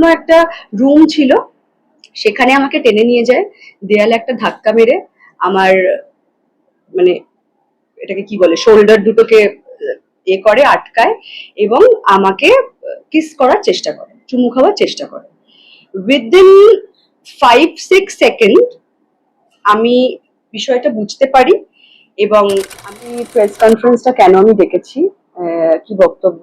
সংলগ্ন একটা রুম ছিল, সেখানে আমাকে টেনে নিয়ে যায়, দেয়ালে একটা ধাক্কা মেরে আমার মানে এটাকে কি বলে শোল্ডার দুটোকে করে আটকায় এবং আমাকে কিস করার চেষ্টা করে, চুমু খাওয়ার চেষ্টা করে। উইদিন 5-6 সেকেন্ড আমি বিষয়টা বুঝতে পারি এবং আমি প্রেস কনফারেন্সটা কেন আমি ডেকেছি, কি বক্তব্য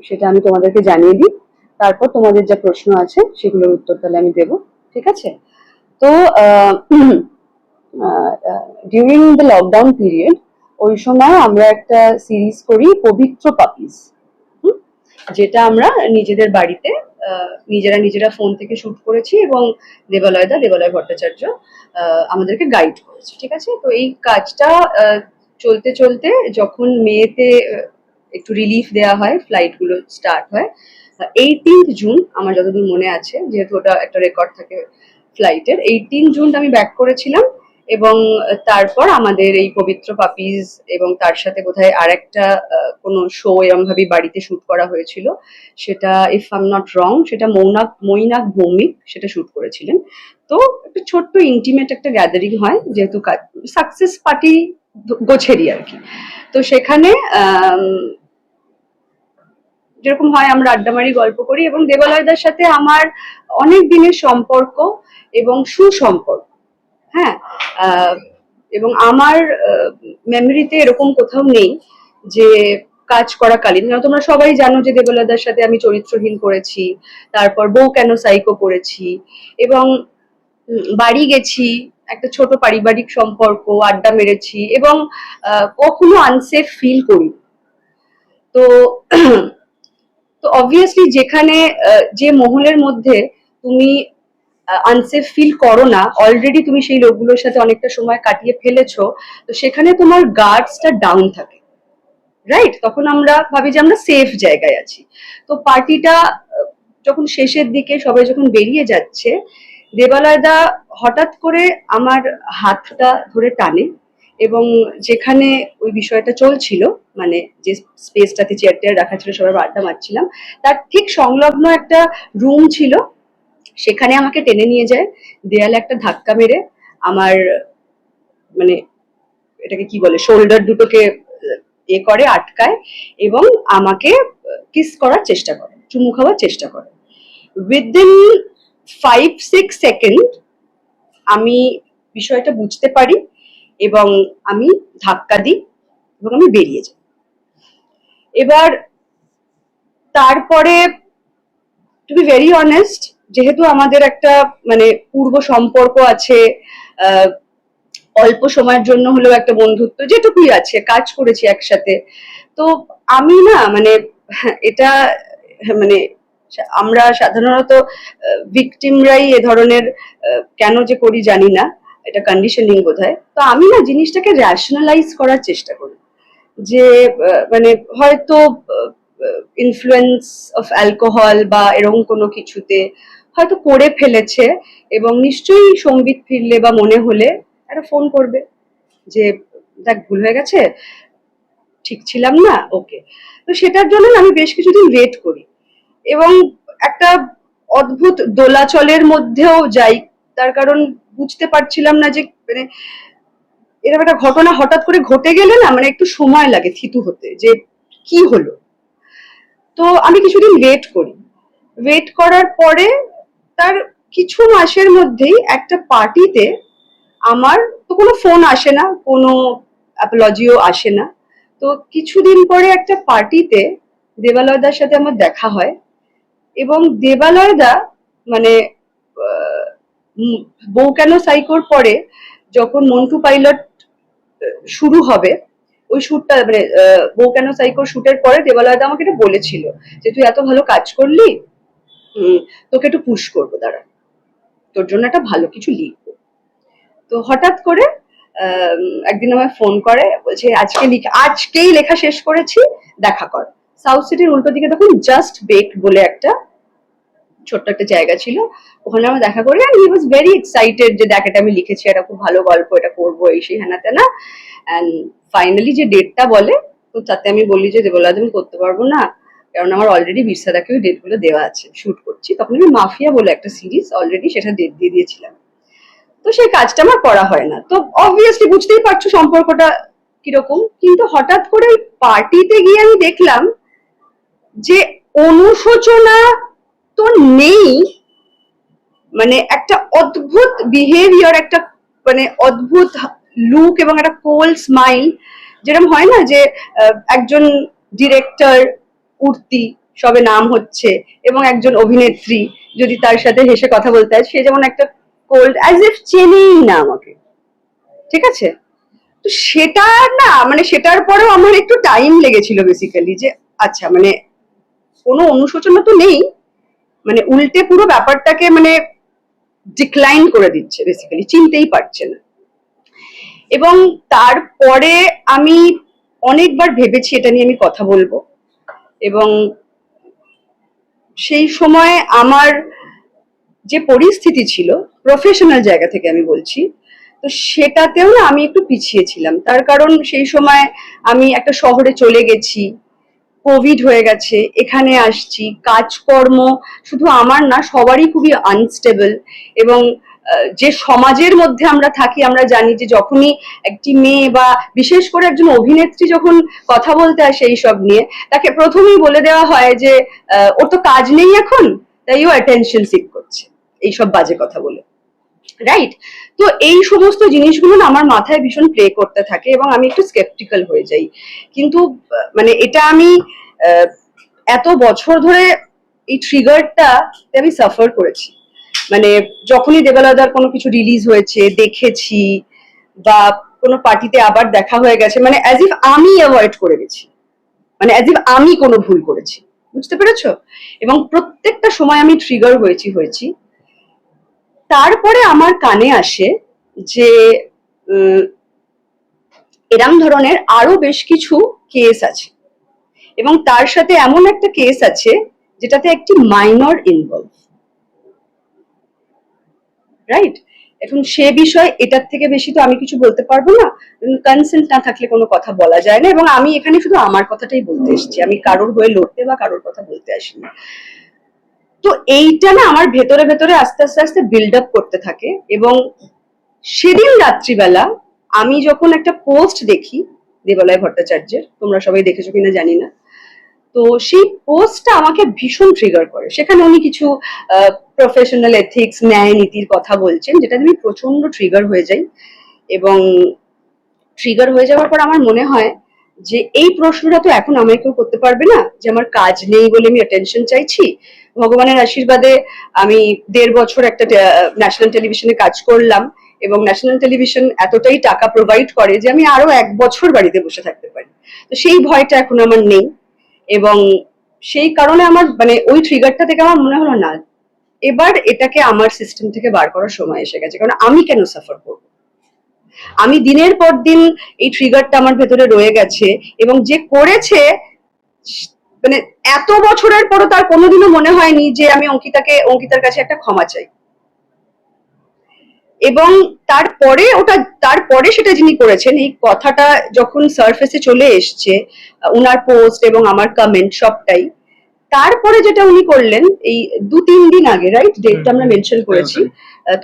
সেটা আমি তোমাদেরকে জানিয়ে দিই, তারপর তোমাদের যা প্রশ্ন আছে সেগুলোর উত্তর তাহলে আমি দেবো, ঠিক আছে? তো ডিউরিং দ্য লকডাউন পিরিয়ড ওই সময় আমরা একটা সিরিজ করি পবিত্র পাপিস, যেটা আমরা নিজেদের বাড়িতে নিজেরা ফোন থেকে শুট করেছি এবং দেবালয় ভট্টাচার্য আমাদেরকে গাইড করেছে, ঠিক আছে? তো এই কাজটা চলতে চলতে যখন মেতে একটু রিলিফ দেওয়া হয়, ফ্লাইট গুলো স্টার্ট হয় 18th জুন, আমার যতদূর মনে আছে, যেহেতু ওটা একটা রেকর্ড থাকে ফ্লাইটের, 18 জুন আমি ব্যাক করেছিলাম এবং তারপর আমাদের এই পবিত্র পাপিজ এবং তার সাথে বোধহয় আর একটা কোনো শো এরকম ভাবে বাড়িতে শুট করা হয়েছিল, সেটা if I am not wrong সেটা মৈনাক ভৌমিক সেটা শুট করেছিলেন। তো একটা ছোট্ট ইন্টিমেট একটা গ্যাদারিং হয়, যেহেতু সাকসেস পার্টি গোছেরই আর কি। তো সেখানে যেরকম হয় আমরা আড্ডা মারি, গল্প করি এবং দেবালয়দার সাথে আমার অনেক দিনের সম্পর্ক এবং সুসম্পর্ক। হ্যাঁ, এবং আমার মেমোরিতে এরকম কোথাও নেই যে কাজ করাকালীন, তোমরা সবাই জানো যে দেবলয়দার সাথে আমি চরিত্রহীন করেছি, তারপর বউ কেন সাইকো করেছি এবং বাড়ি গেছি, একটা ছোট পারিবারিক সম্পর্ক, আড্ডা মেরেছি এবং কখনো আনসেফ ফিল করি। তো তো অবভিয়াসলি যেখানে যে মহলের মধ্যে তুমি আনসেফ ফিল করো না, অলরেডি তুমি সেই লোকগুলোর সাথে অনেকটা সময় কাটিয়ে ফেলেছো, তো সেখানে তোমার গার্ডসটা ডাউন থাকে, রাইট? তখন আমরা ভাবি যে আমরা সেফ জায়গায় আছি। তো পার্টিটা যখন শেষের দিকে সবাই যখন বেরিয়ে যাচ্ছে, দেবালয়দা হঠাৎ করে আমার হাতটা ধরে টানে এবং যেখানে ওই বিষয়টা চলছিল, মানে যে স্পেসটাতে চেয়ার টেয়ার রাখা ছিল, সবাই আড্ডা মারছিলাম, তার ঠিক সংলগ্ন একটা রুম ছিল, সেখানে আমাকে টেনে নিয়ে যায়, দেয়ালে একটা ধাক্কা মেরে আমার মানে এটাকে কি বলে শোল্ডার দুটোকে করে আটকায় এবং আমাকে কিস করার চেষ্টা করে, চুমু খাওয়ার চেষ্টা করে। উইদিন 5-6 সেকেন্ড আমি বিষয়টা বুঝতে পারি এবং আমি ধাক্কা দিই এবং আমি বেরিয়ে যাই। এবার তারপরে টু বি ভেরি অনেস্ট, যেহেতু আমাদের একটা মানে পূর্ব সম্পর্ক আছে, অল্প সময়ের জন্য হলেও একটা বন্ধুত্ব যেটুকুই আছে, কাজ করেছি একসাথে, তো আমি না মানে এটা মানে আমরা সাধারণত ভিকটিমরাই এ ধরনের কেন যে করি জানি না, এটা কন্ডিশনিং বোধহয়। তো আমি না জিনিসটাকে র্যাশনালাইজ করার চেষ্টা করি যে মানে হয়তো ইনফ্লুয়েন্স অফ অ্যালকোহল বা এরকম কোনো কিছুতে হয়তো করে ফেলেছে এবং নিশ্চয়ই সম্বিত ফিরলে বা মনে হলে একটা ফোন করবে যে দেখ ভুল হয়ে গেছে, ঠিক ছিলাম না, ওকে। তো সেটার জন্য আমি বেশ কিছুদিন ওয়েট করি এবং একটা অদ্ভুত দোলাচলের মধ্যেও যাই, তার কারণ বুঝতে পারছিলাম না যে মানে এরকম একটা ঘটনা হঠাৎ করে ঘটে গেলে না মানে একটু সময় লাগে থিতু হতে যে কি হলো। তো আমি কিছুদিন ওয়েট করি, ওয়েট করার পরে তার কিছু মাসের মধ্যেই একটা পার্টিতে আমার তো কোনো ফোন আসে না, কোনো অ্যাপোলজিও আসে না, তো কিছুদিন পরে একটা পার্টিতে দেবালয়দার সাথে আমার দেখা হয় এবং দেবালয়দা মানে বউ কেন সাইকোর পরে যখন মন্টু পাইলট শুরু হবে, ওই শুটটা মানে বউ কেন সাইকোর শুটের পরে দেবালয়দা আমাকে এটা বলেছিল যে তুই এত ভালো কাজ করলি, তোকে একটু পুশ করবো, দাঁড়া তোর জন্য একটা ভালো কিছু লিখবো। তো হঠাৎ করে একদিন আমায় ফোন করে, বলছে আজকেই লেখা শেষ করেছি, দেখা কর। সাউথ সিটির উল্টো দিকে তখন জাস্ট বেক বলে একটা ছোট্ট একটা জায়গা ছিল, ওখানে আমরা দেখা করি। আর হি ওয়াজ ভেরি এক্সাইটেড যে দেখ এটা আমি লিখেছি, এটা খুব ভালো গল্প, এটা করবো, এই সেই হেনা তেনা। অ্যান্ড ফাইনালি যে ডেটটা বলে, তো তাতে আমি বলি যে দেবলাদ আমি করতে পারবো না, কারণ আমার অলরেডি বিরসাদাকেও ডেটগুলো দেওয়া আছে, শুট করছি। তখন আমি মাফিয়া বলে একটা সিরিজ অলরেডি সেটা ডেট দিয়ে দিয়েছিলাম। তো সেই কাজটা আমার করা হয় না। তো অবভিয়াসলি বুঝতেই পারছো সম্পর্কটা কিরকম। কিন্তু হঠাৎ করে ওই পার্টিতে গিয়ে আমি দেখলাম যে অনুশোচনা তো নেই, মানে একটা অদ্ভুত বিহেভিয়ার, একটা মানে অদ্ভুত লুক এবং একটা কোল্ড স্মাইল, যেরকম হয় না যে একজন ডিরেক্টর উঠতি সবে নাম হচ্ছে এবং একজন অভিনেত্রী যদি তার সাথে হেসে কথা বলতে হয়, সে যেমন একটা কোল্ড অ্যাজ ইফ চেনেই না আমাকে, ঠিক আছে? তো সেটা না, মানে সেটার পরেও আমার একটু টাইম লেগেছিল বেসিক্যালি, যে আচ্ছা মানে কোনো অনুশোচনা তো নেই, মানে উল্টে পুরো ব্যাপারটাকে মানে ডিক্লাইন করে দিচ্ছে, বেসিক্যালি চিনতেই পারছে না। এবং তারপরে আমি অনেকবার ভেবেছি এটা নিয়ে আমি কথা বলবো, এবং সেই সময় আমার যে পরিস্থিতি ছিল প্রফেশনাল জায়গা থেকে আমি বলছি, তো সেটাতেও না আমি একটু পিছিয়ে ছিলাম। তার কারণ সেই সময় আমি একটা শহরে চলে গেছি, কোভিড হয়ে গেছে, এখানে আসছি, কাজকর্ম শুধু আমার না সবারই খুবই আনস্টেবল। এবং যে সমাজের মধ্যে আমরা থাকি আমরা জানি যে যখনই একটি মেয়ে বা বিশেষ করে একজন অভিনেত্রী যখন কথা বলতে আসে এই সব নিয়ে, তাকে প্রথমেই বলে দেওয়া হয় যে ওর তো কাজ নেই এখন, তাই ও অ্যাটেনশন সিক করছে এইসব বাজে কথা বলে, রাইট? তো এই সমস্ত জিনিসগুলো না আমার মাথায় ভীষণ প্লে করতে থাকে এবং আমি একটু স্কেপটিক্যাল হয়ে যাই। কিন্তু মানে এটা আমি এত বছর ধরে এই ট্রিগারটা আমি সাফার করেছি। মানে যখনই দেবালয়দার কোনো কিছু রিলিজ হয়েছে দেখেছি, বা কোনো পার্টিতে আবার দেখা হয়ে গেছে, মানে অ্যাজ ইফ আমি অ্যাভয়েড করে গেছি, মানে অ্যাজ ইফ আমি কোনো ভুল করেছি, বুঝতে পেরেছো? এবং প্রত্যেকটা সময় আমি ট্রিগার হয়েছি। তারপরে আমার কানে আসে যে এরম ধরনের আরো বেশ কিছু কেস আছে, এবং তার সাথে এমন একটা কেস আছে যেটাতে একটি মাইনর ইনভলভ, রাইট? এখন সে বিষয় এটার থেকে বেশি তো আমি কিছু বলতে পারবো না, কনসেন্ট না থাকলে কোনো কথা বলা যায় না। এবং আমি এখানে শুধু আমার কথাটাই বলতে এসেছি, আমি কারোর হয়ে লড়তে বা কারোর কথা বলতে আসিনি। তো এইটা না আমার ভেতরে ভেতরে আস্তে আস্তে আস্তে বিল্ড আপ করতে থাকে। এবং সেদিন রাত্রিবেলা আমি যখন একটা পোস্ট দেখি দেবালয় ভট্টাচার্যের, তোমরা সবাই দেখেছো কিনা জানি না, তো সেই পোস্টটা আমাকে ভীষণ ট্রিগার করে। সেখানে উনি কিছু প্রফেশনাল এথিক্স, ন্যায় নীতির কথা বলছেন, যেটা আমি প্রচন্ড ট্রিগার হয়ে যাই। এবং ট্রিগার হয়ে যাওয়ার পর আমার মনে হয় যে এই প্রশ্নটা তো এখন আমায় কেউ করতে পারবে না যে আমার কাজ নেই বলে আমি অ্যাটেনশন চাইছি। ভগবানের আশীর্বাদে আমি 1.5 বছর একটা ন্যাশনাল টেলিভিশনে কাজ করলাম, এবং ন্যাশনাল টেলিভিশন এতটাই টাকা প্রোভাইড করে যে আমি আরো 1 বছর বাড়িতে বসে থাকতে পারি। তো সেই ভয়টা এখন আমার নেই। এবং সেই কারণে আমার মানে ওই ট্রিগারটা থেকে আমার মনে হলো না, এবার এটাকে আমার সিস্টেম থেকে বার করার সময় এসে গেছে। কারণ আমি কেন সাফার করবো? আমি দিনের পর দিন এই ট্রিগারটা আমার ভেতরে রয়ে গেছে, এবং যে করেছে মানে এত বছরের পরও তার কোনোদিনও মনে হয়নি যে আমি অঙ্কিতার কাছে একটা ক্ষমা চাই। এবং তারপরে সেটা যিনি করেছেন, এই কথাটা যখন সারফেসে চলে এসছে, উনার পোস্ট এবং আমার কমেন্ট সবটাই, তারপরে যেটা উনি করলেন এই 2-3 দিন আগে, রাইট, ডেটটা আমরা মেনশন করেছি,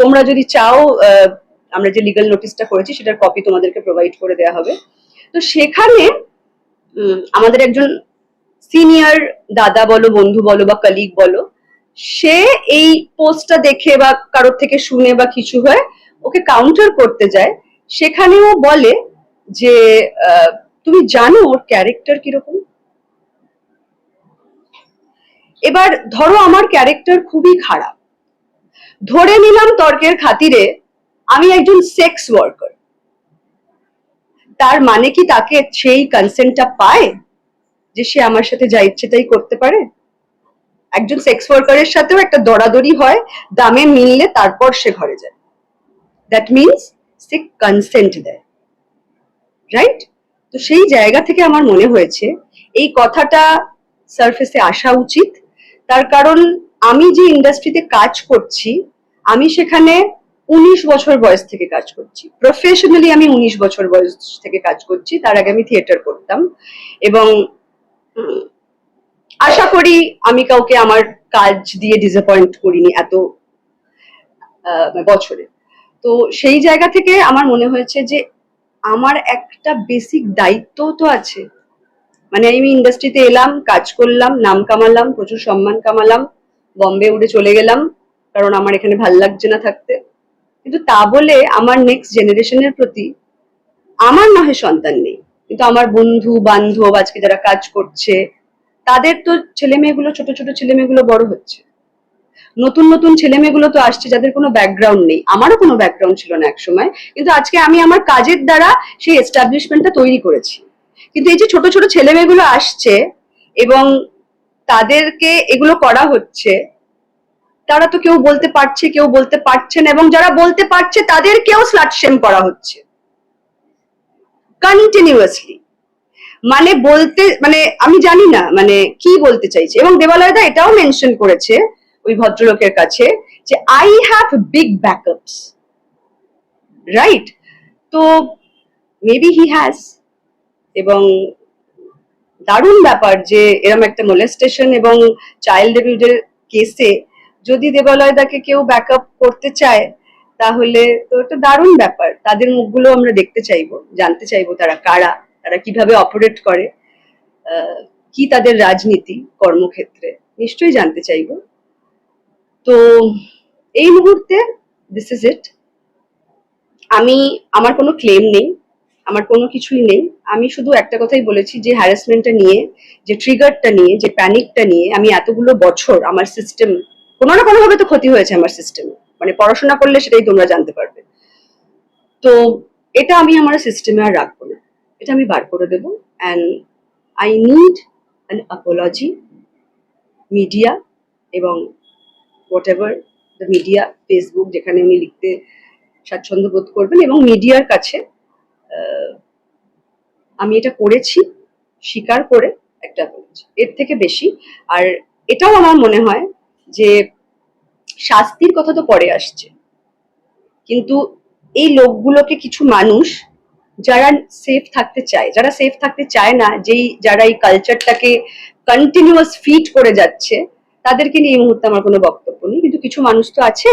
তোমরা যদি চাও আমরা যে লিগ্যাল নোটিশটা করেছি সেটার কপি তোমাদেরকে প্রোভাইড করে দেওয়া হবে। তো সেখানে আমাদের একজন সিনিয়র দাদা বলো, বন্ধু বলো বা কলিগ বলো, সে এই পোস্টটা দেখে বা কারোর থেকে শুনে বা কিছু হয়ে ওকে কাউন্টার করতে যায়। সেখানেও বলে যে তুমি জানো ওর ক্যারেক্টার কিরকম? এবার ধরো আমার ক্যারেক্টার খুবই খারাপ, ধরে নিলাম তর্কের খাতিরে আমি একজন সেক্স ওয়ার্কার, তার মানে কি তাকে সেই কনসেন্টটা পায় যে সে আমার সাথে যা ইচ্ছে তাই করতে পারে? একজন সেক্স ওয়ার্কারের সাথেও একটা দরাদরি হয়, দামে মিললে তারপর সে ঘরে যায়। দ্যাট মিনস সে কনসেন্ট দেয়, রাইট? তো সেই জায়গা থেকে আমার মনে হয়েছে এই কথাটা সারফেসে আসা উচিত। তার কারণ আমি যে ইন্ডাস্ট্রিতে কাজ করছি, আমি সেখানে 19 বছর বয়স থেকে কাজ করছি, প্রফেশনালি আমি 19 বছর বয়স থেকে কাজ করছি। তার আগে আমি থিয়েটার করতাম। এবং আশা করি আমি কাউকে আমার কাজ দিয়ে ডিসঅ্যাপয়েন্ট করিনি এত বছরে। তো সেই জায়গা থেকে আমার মনে হয়েছে যে আমার একটা বেসিক দায়িত্ব তো আছে। মানে আমি ইন্ডাস্ট্রিতে এলাম, কাজ করলাম, নাম কামালাম, প্রচুর সম্মান কামালাম, বম্বে উড়ে চলে গেলাম কারণ আমার এখানে ভাল লাগছে না থাকতে। কিন্তু তা বলে আমার নেক্সট জেনারেশনের প্রতি আমার নহে সন্তান নেই, কিন্তু আমার বন্ধু বান্ধব আজকে যারা কাজ করছে তাদের তো ছেলে মেয়েগুলো, ছোট ছোট ছেলে মেয়েগুলো বড় হচ্ছে, নতুন নতুন ছেলে মেয়েগুলো তো আসছে যাদের কোনো ব্যাকগ্রাউন্ড নেই। আমারও কোনো ব্যাকগ্রাউন্ড ছিল না এক সময়, কিন্তু আজকে আমি আমার কাজের দ্বারা সেই এস্টাবলিশমেন্টটা তৈরি করেছি। কিন্তু এই যে ছোট ছোট ছেলে মেয়েগুলো আসছে এবং তাদেরকে এগুলো করা হচ্ছে, তারা তো কেউ বলতে পারছে, কেউ বলতে পারছে না, এবং যারা বলতে পারছে তাদেরকেও স্লাট শেম করা হচ্ছে কন্টিনিউয়াসলি। মানে বলতে, মানে আমি জানি না মানে কি বলতে চাইছে। এবং দেবালয়দা এটাও মেনশন করেছে ওই ভদ্রলোকের কাছে যে I have big backups, right? তো মেবি হি হ্যাজ। এবং দারুণ ব্যাপার যে এরকম একটা মোলেস্টেশন এবং চাইল্ড অ্যাবিউজের কেসে যদি দেবালয়দাকে কেউ ব্যাকআপ করতে চায় তাহলে তো এটা দারুণ ব্যাপার। তাদের মুখগুলো আমরা দেখতে চাইবো, জানতে চাইবো তারা কারা, তারা কিভাবে অপারেট করে, কি তাদের রাজনীতি কর্মক্ষেত্রে, নিশ্চয়ই জানতে চাইবো। তো এই মুহূর্তে দিস ইজ ইট। আমার কোনো ক্লেম নেই, আমার কোনো কিছুই নেই। আমি শুধু একটা কথাই বলেছি যে হ্যারাসমেন্টটা নিয়ে, যে ট্রিগারটা নিয়ে, যে প্যানিকটা নিয়ে আমি এতগুলো বছর আমার সিস্টেম কোনো না কোনো ভাবে তো ক্ষতি হয়েছে আমার সিস্টেমে। মানে পড়াশোনা করলে সেটাই তোমরা জানতে পারবে। তো এটা আমি আমার সিস্টেমে আর রাখবো না, এটা আমি বার করে দেবো। And I need an apology media এবং whatever the media, Facebook যেখানে উনি লিখতে স্বাচ্ছন্দ্য বোধ করবেন, এবং মিডিয়ার কাছে আমি এটা করেছি স্বীকার করে একটা বলেছি, এর থেকে বেশি। আর এটাও আমার মনে হয় যে শাস্তির কথা তো পরে আসছে, কিন্তু এই লোকগুলোকে কিছু মানুষ যারা সেফ থাকতে চায়, যারা সেফ থাকতে চায় না, যারা এই কালচারটাকে কন্টিনিউয়াস ফিড করে যাচ্ছে, তাদেরকে নিয়ে এই মুহূর্তে আমার কোনো বক্তব্য নেই। কিন্তু কিছু মানুষ তো আছে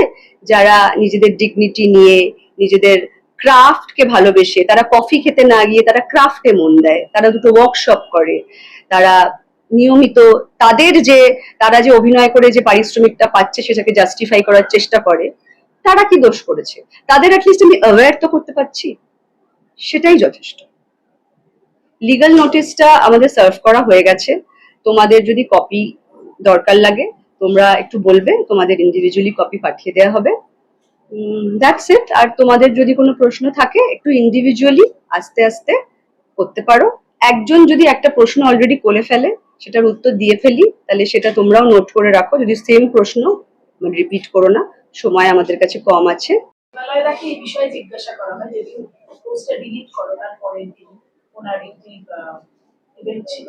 যারা নিজেদের ডিগনিটি নিয়ে, নিজেদের ক্রাফটকে ভালোবেসে, তারা কফি খেতে না গিয়ে তারা ক্রাফটে মন দেয়, তারা দুটো ওয়ার্কশপ করে, তারা নিয়মিত তারা যে অভিনয় করে যে পারিশ্রমিকটা পাচ্ছে সেটাকে জাস্টিফাই করার চেষ্টা করে। তারা কি দোষ করেছে? তাদের অ্যাটলিস্ট আমি অ্যাওয়্যার তো করতে পারছি, সেটাই যথেষ্ট। লিগ্যাল নোটিশটা আমাদের সার্ভ করা হয়ে গেছে। তোমাদের যদি কপি দরকার লাগে তোমরা একটু বলবে, তোমাদের ইন্ডিভিজুয়ালি কপি পাঠিয়ে দেওয়া হবে। That's it. আর তোমাদের যদি কোনো প্রশ্ন থাকে একটু ইন্ডিভিজুয়ালি আস্তে আস্তে করতে পারো। একজন যদি একটা প্রশ্ন অলরেডি করে ফেলে, সেটার উত্তর দিয়ে ফেলি, তাহলে সেটা তোমরাও নোট করে রাখো। যদি সেম প্রশ্ন রিপিট করো না, সময় আমাদের কাছে কম আছে। দেবালয়দাকে এই বিষয়ে জিজ্ঞাসা করা হয়, যেদিন পোস্টটা ডিলিট করো তার পরের দিন ওনার একটি ইভেন্ট ছিল,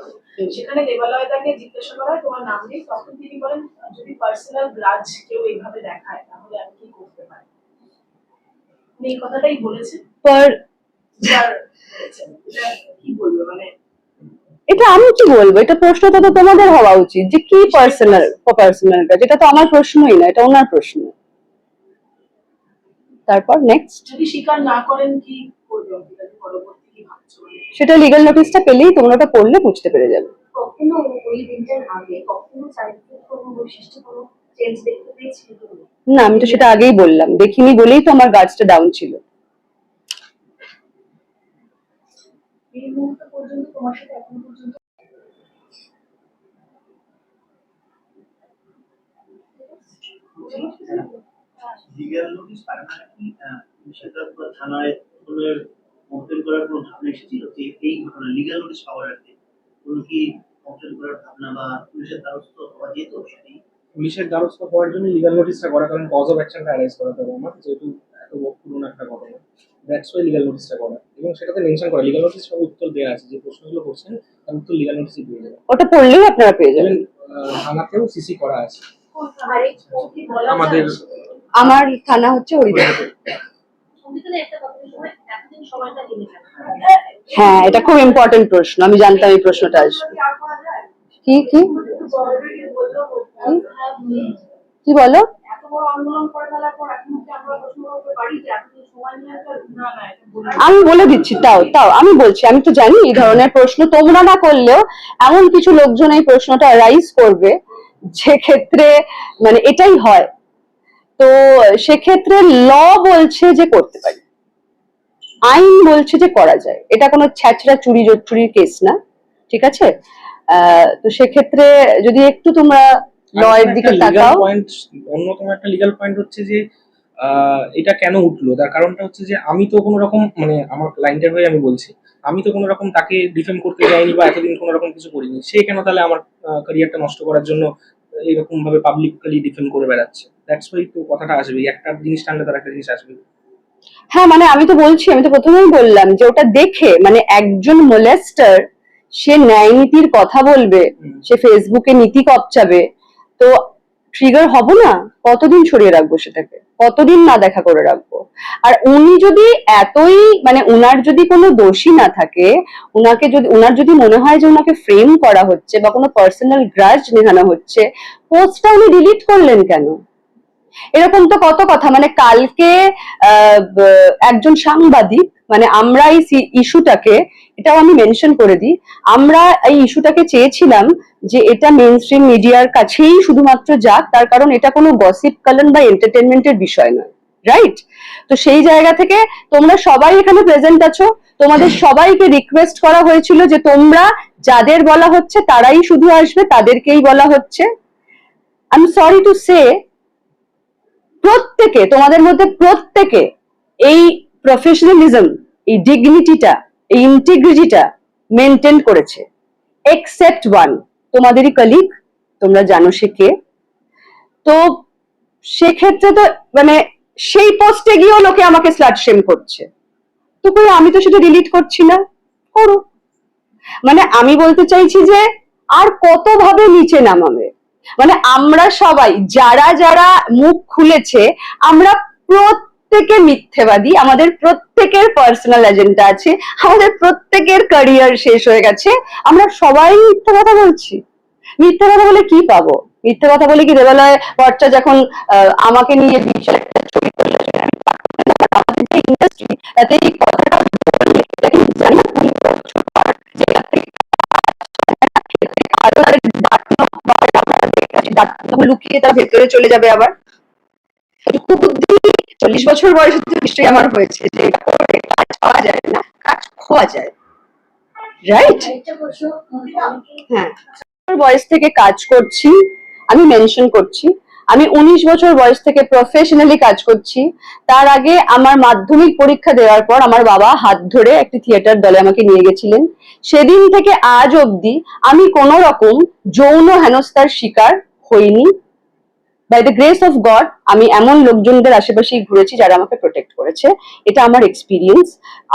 সেখানে দেবালয়দাকে জিজ্ঞাসা করা হয় তোমার নাম নেই, তখন তিনি বলেন যদি পার্সোনাল গ্রাজ কেউ এইভাবে দেখায় তাহলে আমি কি করতে পারি। উনি এই কথাটাই বলেছেন। কি বলবো, মানে এটা আমি কি বলবো, এটা প্রশ্নটা তো তোমাদের হওয়া উচিত যে কি পার্সোনাল কাজ। এটা তো আমার প্রশ্নই না, এটা ওনার প্রশ্ন। তারপর নেক্সট, যদি স্বীকার না করেন কি করবেন, পরবর্তী কি ভাবছো? সেটা লিগ্যাল নোটিশটা পেলেই তোমরা ওটা পড়লে বুঝতে পেরে যাবে। কখনো ওই দিনটার আগে কখনো চারিত্রিক কোনো বৈশিষ্ট্য কোনো চেঞ্জ দেখতে পেয়েছি? না, আমি তো সেটা আগেই বললাম, দেখিনি বলেই তো আমার গাছটা ডাউন ছিল। এই মুহূর্ত পর্যন্ত তোমার সাথে এখন পর্যন্ত লিগ্যাল নোটিশ পাঠানো কি সেটা থানায় কোনের কমপ্লেন করার কোনো ভাবনা এসেছিল যে এই ঘটনা লিগ্যাল নোটিশ পাওয়ার আগে কোনো কি কমপ্লেন করার ভাবনা বা পুলিশের দ্বারস্থ হওয়া যেত? সেটাই পুলিশের দ্বারস্থ হওয়ার জন্য লিগ্যাল নোটিশটা করা, কারণ কজ অফ অ্যাকশনটা অ্যারাইজ করাতে হবে আমার, যেহেতু এত পুরোনো একটা ঘটনা। দ্যাটস ওয়াই লিগ্যাল নোটিশটা করা, এবং সেটাতে মেনশন করা লিগ্যাল নোটিশ সব উত্তর দেওয়া আছে, যে প্রশ্নগুলো করছেন তার উত্তর লিগ্যাল নোটিশে দিয়ে দেবেন। ওটা পড়লেই আপনারা পেয়ে যাবেন। থানাতেও সিসি করা আছে আমাদের। আমার থানা হচ্ছে হরিদ্বার। হ্যাঁ, এটা খুব ইম্পর্টেন্ট প্রশ্ন, আমি জানতাম এই প্রশ্নটা আসবে। কি কি বলো? এত বড় আন্দোলন করে ফেলার পর এখন কি আমরা প্রশ্ন করতে পারি যে এত সময় নিয়ে না না এটা বলে আমি বলে দিচ্ছি, তাও তাও আমি বলছি, আমি তো জানি এই ধরনের প্রশ্ন তোমরা না করলেও এমন কিছু লোকজন এই প্রশ্নটা রাইজ করবে, যে ক্ষেত্রে মানে এটাই হয়। তো সেক্ষেত্রে ল বলছে যে করতে পারি, আইন বলছে যে করা যায়, এটা কোনো ছ্যাচড়া চুরির কেস না, ঠিক আছে? তো সেক্ষেত্রে যদি একটু তোমরা লয়ের দিকে তাকাও। অন্যতম একটা লিগ্যাল পয়েন্ট হচ্ছে যে এটা কেন উঠলো, তার কারণটা হচ্ছে যে আমি তো কোনো রকম, মানে আমার ক্লায়েন্টের হয়ে আমি বলছি, আমি তো কোনো রকম তাকে ডিফেন্ড করতে যাইনি বা এতদিন কোনো রকম কিছু করিনি, সে কেন তাহলে আমার ক্যারিয়ারটা নষ্ট করার জন্য এরকম ভাবে পাবলিকলি ডিফেন্ড করে বেড়াচ্ছে? দ্যাটস ওয়াই তো কথাটা আসবে, একটা জিনিস টানলে তার একটা জিনিস আসবে। হ্যাঁ, মানে আমি তো বলছি, আমি তো প্রথমেই বললাম যে ওটা দেখে, মানে একজন মোলেস্টার সে ন্যায় নীতির কথা বলবে, সে ফেসবুকে নীতি কপচাবে, তো ট্রিগার হব না? কতদিন সরিয়ে রাখবো সেটাকে, কতদিন না দেখা করে রাখবো? আর উনি যদি এতই, মানে উনার যদি কোনো দোষী না থাকে, উনার যদি মনে হয় যে উনাকে ফ্রেম করা হচ্ছে বা কোনো পার্সোনাল গ্রাজ নেহানো হচ্ছে, পোস্টটা উনি ডিলিট করলেন কেন? এরকম তো কত কথা, মানে কালকে একজন সাংবাদিক, মানে আমরা এই ইস্যুটাকে, এটাও আমি মেনশন করে দিই, আমরা এই ইস্যুটাকে চেয়েছিলাম যে এটা মেইন স্ট্রিম মিডিয়ার কাছেই শুধুমাত্র যাক, তার কারণ এটা কোনো গসিপ কলন বা এন্টারটেনমেন্টের বিষয় নয়, রাইট? তো সেই জায়গা থেকে তোমরা সবাই এখানে প্রেজেন্ট আছো, তোমাদের সবাইকে রিকোয়েস্ট করা হয়েছিল যে তোমরা যাদের বলা হচ্ছে তারাই শুধু আসবে, তাদেরকেই বলা হচ্ছে। I am sorry to say, প্রত্যেকে, তোমাদের মধ্যে প্রত্যেকে এই প্রফেশনালিজম, এই ডিগনিটিটা, এই ইন্টিগ্রিটিটা মেনটেন করেছে, এক্সেপ্ট ওয়ান, তোমাদেরই কলিগ, তোমরা জানো সে কে। তো সেক্ষেত্রে তো মানে সেই পোস্টে গিয়েও লোকে আমাকে স্লাট শেম করছে, তো কই আমি তো সেটা ডিলিট করছি না, করো। মানে আমি বলতে চাইছি যে আর কত ভাবে নিচে নামাবে? মানে আমরা সবাই যারা যারা মুখ খুলেছে, আমরা প্রত্যেকে মিথ্যেবাদী, আমাদের প্রত্যেকের পার্সোনাল এজেন্ডা আছে, আমাদের প্রত্যেকের ক্যারিয়ার শেষ হয়ে গেছে, আমরা সবাই মিথ্যে কথা বলছি। মিথ্যে কথা বলে কি পাবো? মিথ্যে কথা বলে কি দেবালয় ভট্টাচার্য যখন আমাকে নিয়ে বিশাল একটা ছবি করলো, আমাদের যে ইন্ডাস্ট্রি, তাতে এই কথাটা বললে এটা কিন্তু জানি না কোন বছর পর যেটা থেকে আরো লুকিয়ে তার ভেতরে চলে যাবে আবার। এটুকু বুদ্ধি 40 বছর বয়সে তো নিশ্চয়ই আমার হয়েছে, যে এটা করে কাজ পাওয়া যায় না, কাজ খোয়া যায়, রাইট? হ্যাঁ, বয়স থেকে কাজ করছি, আমি মেনশন করছি, আমি 19 বছর বয়স থেকে প্রফেশনালি কাজ করছি। তার আগে আমার মাধ্যমিক পরীক্ষা দেওয়ার পর আমার বাবা হাত ধরে একটি থিয়েটার দলে আমাকে নিয়ে গেছিলেন। সেদিন থেকে আজ অবধি আমি কোন রকম যৌন হেনস্থার শিকার হইনি। By the grace of God আমি এমন লোকজনদের আশেপাশেই ঘুরেছি যারা আমাকে প্রোটেক্ট করেছে, এটা আমার এক্সপিরিয়েন্স,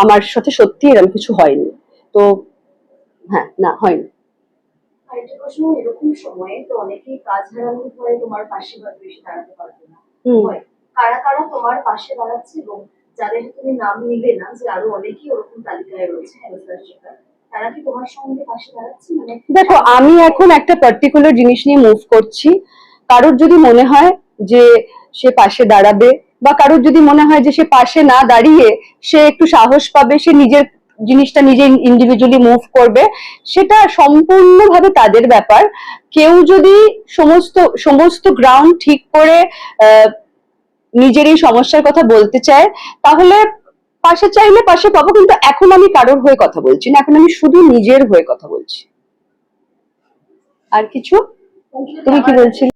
আমার সাথে সত্যি এরকম কিছু হয়নি। তো হ্যাঁ, না হয়নি। আরেকটা প্রশ্ন, এরকম সময়ে তো অনেকেই কাজ হারানোর ভয়ে তোমার পাশে বা বেশি দাঁড়াতে পারবে না, কারা কারা তোমার পাশে দাঁড়াচ্ছে এবং যাদের তুমি নাম নিলে না, যে আরো অনেকেই ওরকম তালিকায় রয়েছে হেনস্থার শিকার, তারা কি তোমার সঙ্গে পাশে দাঁড়াচ্ছে? মানে দেখো, আমি এখন একটা পার্টিকুলার জিনিস নিয়ে মুভ করছি। কারোর যদি মনে হয় যে সে পাশে দাঁড়াবে, বা কারোর যদি মনে হয় যে সে পাশে না দাঁড়িয়ে সে একটু সাহস পাবে, সে নিজের জিনিসটা নিজে ইন্ডিভিজুয়ালি মুভ করবে, সেটা সম্পূর্ণভাবে তাদের ব্যাপার। কেউ যদি সমস্ত গ্রাউন্ড ঠিক করে নিজের এই সমস্যার কথা বলতে চায়, তাহলে পাশে চাইলে পাশে পাবো, কিন্তু এখন আমি কারোর হয়ে কথা বলছি না, এখন আমি শুধু নিজের হয়ে কথা বলছি। আর কিছু? তুমি কি বলছিলে?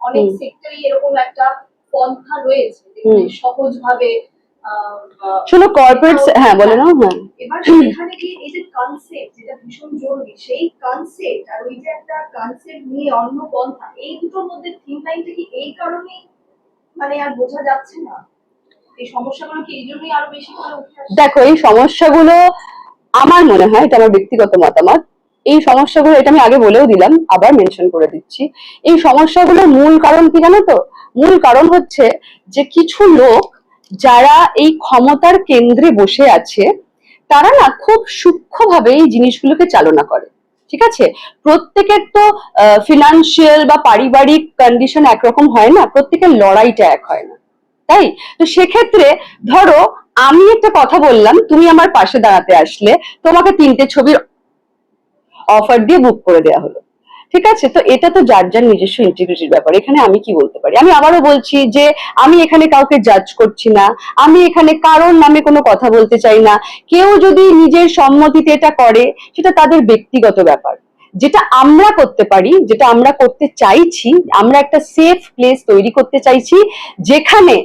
অনেক সেক্টরে এরকম একটা পন্থা রয়েছে সহজভাবে শোনো, কর্পোরেট, হ্যাঁ বলে নাও। হ্যাঁ, এবার সেখানে গিয়ে এই যে কনসেপ্ট, যেটা ভীষণ জরুরি, সেই কনসেপ্ট আর ওই যে একটা কনসেপ্ট নিয়ে অন্য পন্থা, এই দুটোর মধ্যে থিম লাইনটা কি এই কারণেই মানে আর বোঝা যাচ্ছে না? এই সমস্যাগুলো কি এই জন্যই আরো বেশি করে উঠে আসছে? দেখো, এই সমস্যাগুলো আমার মনে হয়, এটা আমার ব্যক্তিগত মতামত, এই সমস্যাগুলো, এটা আমি আগে বলেও দিলাম, আবার মেনশন করে দিচ্ছি, এই সমস্যাগুলোর মূল কারণ কি জানো তো? মূল কারণ হচ্ছে যে কিছু লোক যারা এই ক্ষমতার কেন্দ্রে বসে আছে, তারা না খুব সূক্ষ্মভাবে এই জিনিসগুলোকে চালনা করে, ঠিক আছে? প্রত্যেকের তো ফিনান্সিয়াল বা পারিবারিক কন্ডিশন একরকম হয় না, প্রত্যেকের লড়াইটা এক হয় না, তাই? তো সেক্ষেত্রে ধরো আমি একটা কথা বললাম, তুমি আমার পাশে দাঁড়াতে আসলে, তোমাকে 3টে ছবির অফার দিয়ে বুক করে দেওয়া হলো, ঠিক আছে? তো এটা তো যার যার নিজস্ব ইন্টিগ্রিটির ব্যাপার, এখানে আমি কি বলতে পারি? আমি আবারও বলছি যে আমি এখানে কাউকে জাজ করছি না, আমি এখানে কারোর নামে কোনো কথা বলতে চাই না। কেউ যদি নিজের সম্মতিতে এটা করে, সেটা তাদের ব্যক্তিগত ব্যাপার। যেটা আমরা করতে পারি, যেটা আমরা করতে চাইছি, আমরা একটা সেফ প্লেস তৈরি করতে চাইছি, যেখানে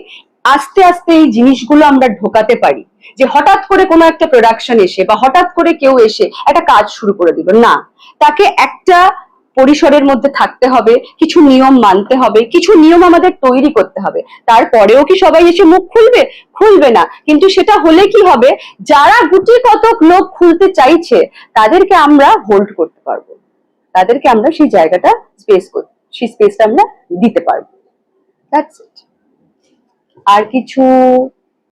আস্তে আস্তে এই জিনিসগুলো আমরা ঢোকাতে পারি। যে হঠাৎ করে কোনো একটা প্রোডাকশন এসে বা হঠাৎ করে কেউ এসে একটা কাজ শুরু করে দিল না, তাকে একটা পরিসরের মধ্যে থাকতে হবে, কিছু নিয়ম মানতে হবে, কিছু নিয়ম আমাদের তৈরি করতে হবে। তারপরেও কি সবাই এসে মুখ খুলবে? খুলবে না। কিন্তু সেটা হলে কি হবে, যারা গুটি কতক লোক খুলতে চাইছে তাদেরকে আমরা হোল্ড করতে পারবো, তাদেরকে আমরা সেই জায়গাটা সেই স্পেসটা আমরা দিতে পারবো। That's it. আর কিছু